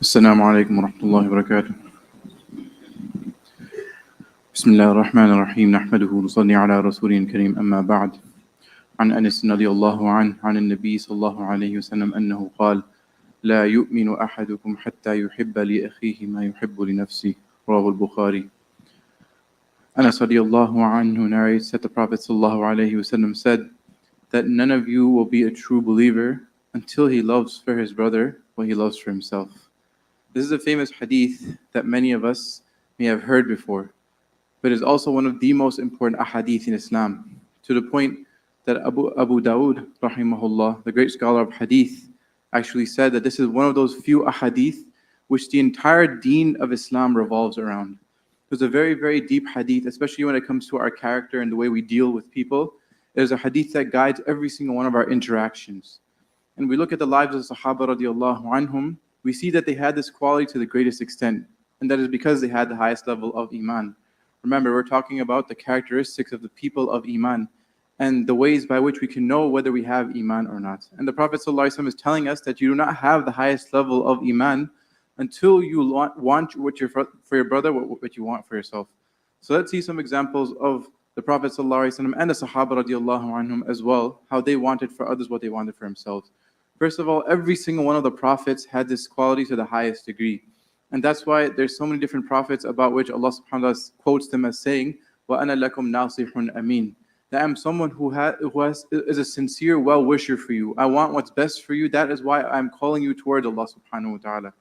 السلام عليكم ورحمة الله وبركاته. بسم الله الرحمن الرحيم نحمده ونصلي على رسوله الكريم أما بعد. عن أنس رضي الله عنه عن النبي صلى الله عليه وسلم أنه قال: لا يؤمن أحدكم حتى يحب لأخيه ما يحب لنفسه. رواه البخاري. Anas radiallahu anhu narrates that the Prophet sallallahu alaihi wasallam said that none of you will be a true believer until he loves for his brother what he loves for himself. This is a famous hadith that many of us may have heard before, but is also one of the most important ahadith in Islam, to the point that Abu Dawood, rahimahullah, the great scholar of hadith, actually said that this is one of those few ahadith which the entire deen of Islam revolves around. It's a very, very deep hadith, especially when it comes to our character and the way we deal with people. It is a hadith that guides every single one of our interactions. And we look at the lives of the Sahaba radiallahu anhum, we see that they had this quality to the greatest extent, and that is because they had the highest level of Iman. Remember, we're talking about the characteristics of the people of Iman and the ways by which we can know whether we have Iman or not. And the Prophet ﷺ is telling us that you do not have the highest level of Iman until you want what for your brother what you want for yourself. So let's see some examples of the Prophet ﷺ and the Sahaba radiallahu anhum as well, how they wanted for others what they wanted for themselves. First of all, every single one of the prophets had this quality to the highest degree. And that's why there's so many different prophets about which Allah subhanahu wa ta'ala quotes them as saying, وَأَنَا لَكُمْ نَاصِحٌ أَمِينٌ, that I'm someone who is a sincere well-wisher for you. I want what's best for you. That is why I'm calling you towards Allah subhanahu wa ta'ala.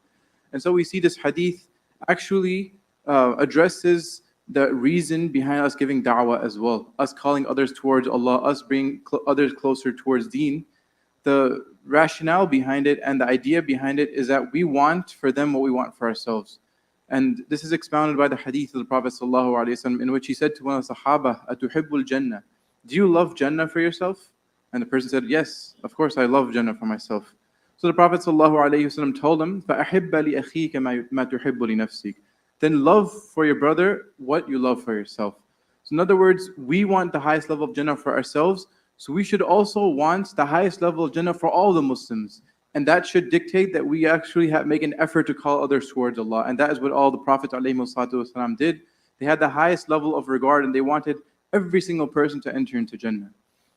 And so we see this hadith actually addresses the reason behind us giving da'wah as well. Us calling others towards Allah, us bringing others closer towards deen. The rationale behind it and the idea behind it is that we want for them what we want for ourselves. And this is expounded by the hadith of the Prophet ﷺ, in which he said to one of the Sahaba, "Atuhibbul Jannah, do you love Jannah for yourself?" And the person said, "Yes, of course I love Jannah for myself." So the Prophet ﷺ told him, فَأَحِبَّ لِأَخِيكَ مَا تُحِبُّ لِنَفْسِكَ, then love for your brother what you love for yourself. So in other words, we want the highest level of Jannah for ourselves, so we should also want the highest level of Jannah for all the Muslims. And that should dictate that we actually make an effort to call others towards Allah. And that is what all the Prophet ﷺ did. They had the highest level of regard and they wanted every single person to enter into Jannah.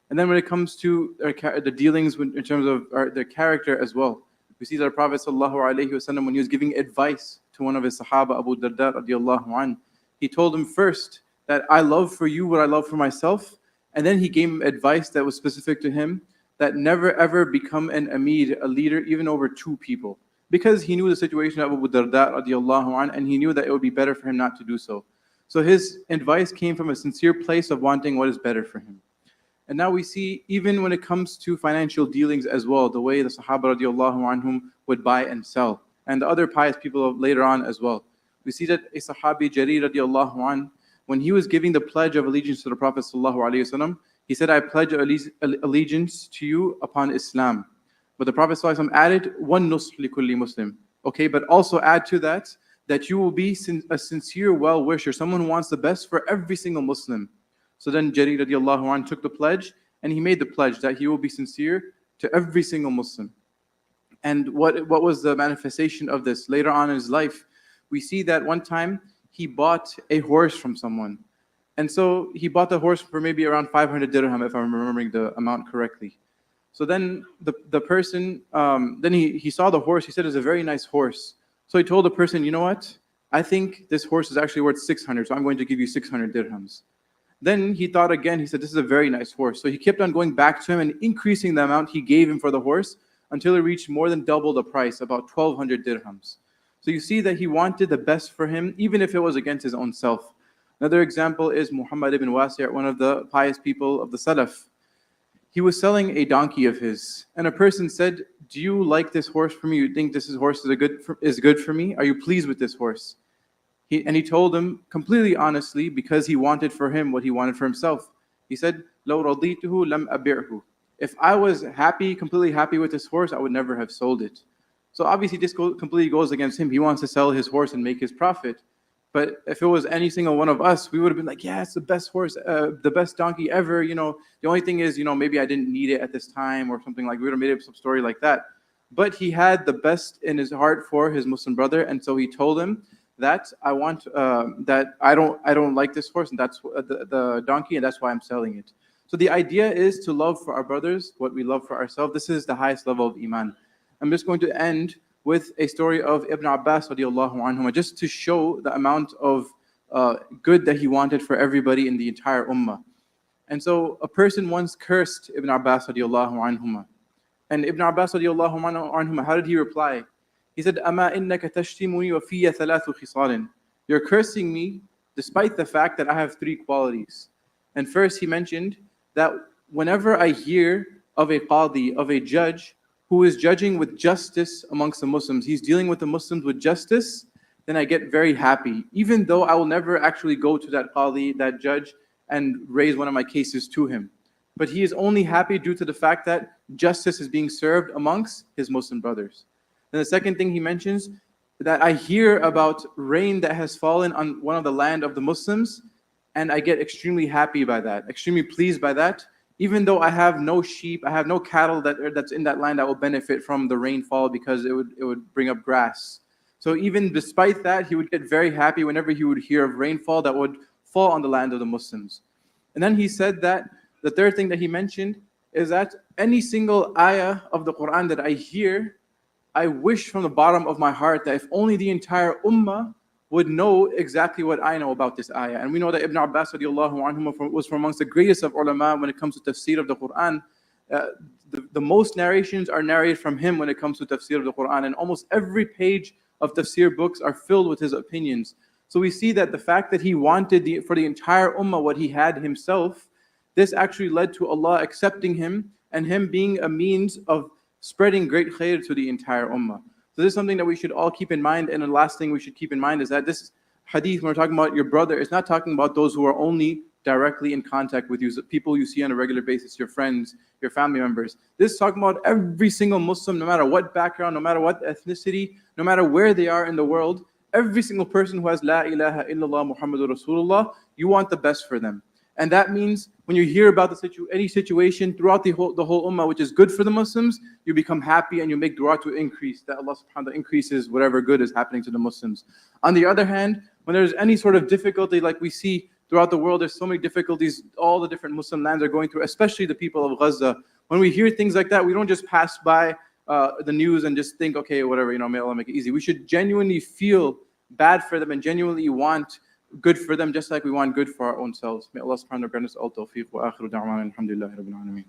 And then when it comes to the dealings in terms of their character as well, we see that the Prophet ﷺ, when he was giving advice to one of his Sahaba, Abu Darda radiallahu anhu, he told him first that I love for you what I love for myself. And then he gave him advice that was specific to him, that never ever become an amir, a leader, even over two people. Because he knew the situation of Abu Darda radiallahu anhu, and he knew that it would be better for him not to do so. So his advice came from a sincere place of wanting what is better for him. And now we see, even when it comes to financial dealings as well, the way the Sahaba radiallahu anhum would buy and sell, and the other pious people of later on as well. We see that a Sahabi, Jarir radiallahu anhu, when he was giving the pledge of allegiance to the Prophet ﷺ, he said, I pledge allegiance to you upon Islam. But the Prophet ﷺ added, one nusr li kulli Muslim. Okay, but also add to that you will be a sincere well-wisher, someone who wants the best for every single Muslim. So then Jarir radiallahu anhu took the pledge, and he made the pledge that he will be sincere to every single Muslim. And what was the manifestation of this? Later on in his life, we see that one time, he bought a horse from someone. And so he bought the horse for maybe around 500 dirham, if I'm remembering the amount correctly. So then the person, then he saw the horse, he said it's a very nice horse. So he told the person, you know what? I think this horse is actually worth 600, so I'm going to give you 600 dirhams. Then he thought again, he said, this is a very nice horse. So he kept on going back to him and increasing the amount he gave him for the horse until it reached more than double the price, about 1,200 dirhams. So you see that he wanted the best for him, even if it was against his own self. Another example is Muhammad ibn Wasi', one of the pious people of the Salaf. He was selling a donkey of his, and a person said, do you like this horse for me? You think this horse is good for me? Are you pleased with this horse? He told him completely honestly, because he wanted for him what he wanted for himself. He said, لَوْ رَضِيتُهُ لَمْ أَبِعْهُ, if I was completely happy with this horse, I would never have sold it. So obviously this completely goes against him. He wants to sell his horse and make his profit. But if it was any single one of us, we would have been like, yeah, it's the best horse, the best donkey ever. The only thing is, maybe I didn't need it at this time or something like, we would have made up some story like that. but he had the best in his heart for his Muslim brother, and so he told him that I don't like this horse, and that's the donkey, and that's why I'm selling it. So the idea is to love for our brothers what we love for ourselves. This is the highest level of iman. I'm just going to end with a story of Ibn Abbas radiallahu anhuma, just to show the amount of good that he wanted for everybody in the entire ummah. And so a person once cursed Ibn Abbas radiallahu anhuma. And Ibn Abbas radiallahu anhuma, how did he reply? He said, "Ama innaka tashtimuni wa fiyya thalathu khisalin." You're cursing me despite the fact that I have three qualities. And first he mentioned that whenever I hear of a qadi, of a judge, who is judging with justice amongst the Muslims, he's dealing with the Muslims with justice, then I get very happy. Even though I will never actually go to that qadi, that judge, and raise one of my cases to him. But he is only happy due to the fact that justice is being served amongst his Muslim brothers. Then the second thing he mentions, that I hear about rain that has fallen on one of the land of the Muslims, and I get extremely happy by that, extremely pleased by that, even though I have no sheep, I have no cattle that's in that land that will benefit from the rainfall because it would bring up grass. So even despite that, he would get very happy whenever he would hear of rainfall that would fall on the land of the Muslims. And then he said that the third thing that he mentioned is that any single ayah of the Quran that I hear, I wish from the bottom of my heart that if only the entire ummah would know exactly what I know about this ayah. And we know that Ibn Abbas radiallahu anhu was from amongst the greatest of ulama when it comes to tafsir of the Quran. The most narrations are narrated from him when it comes to tafsir of the Quran, and almost every page of tafsir books are filled with his opinions. So we see that the fact that he wanted for the entire ummah what he had himself, this actually led to Allah accepting him and him being a means of spreading great khair to the entire ummah. So this is something that we should all keep in mind. And the last thing we should keep in mind is that this hadith, when we're talking about your brother, it's not talking about those who are only directly in contact with you, people you see on a regular basis, your friends, your family members. This is talking about every single Muslim, no matter what background, no matter what ethnicity, no matter where they are in the world. Every single person who has La ilaha illallah Muhammadur Rasulullah, you want the best for them. And that means when you hear about any situation throughout the whole ummah which is good for the Muslims, you become happy and you make dua to increase, that Allah subhanahu wa ta'ala increases whatever good is happening to the Muslims. On the other hand, when there's any sort of difficulty like we see throughout the world, there's so many difficulties all the different Muslim lands are going through, especially the people of Gaza. When we hear things like that, we don't just pass by the news and just think, okay, whatever, may Allah make it easy. We should genuinely feel bad for them and genuinely want good for them, just like we want good for our own selves. May Allah subhanahu wa ta'ala grant us all tawfiq wa akhiru da'wana alhamdulillahi rabbil alameen.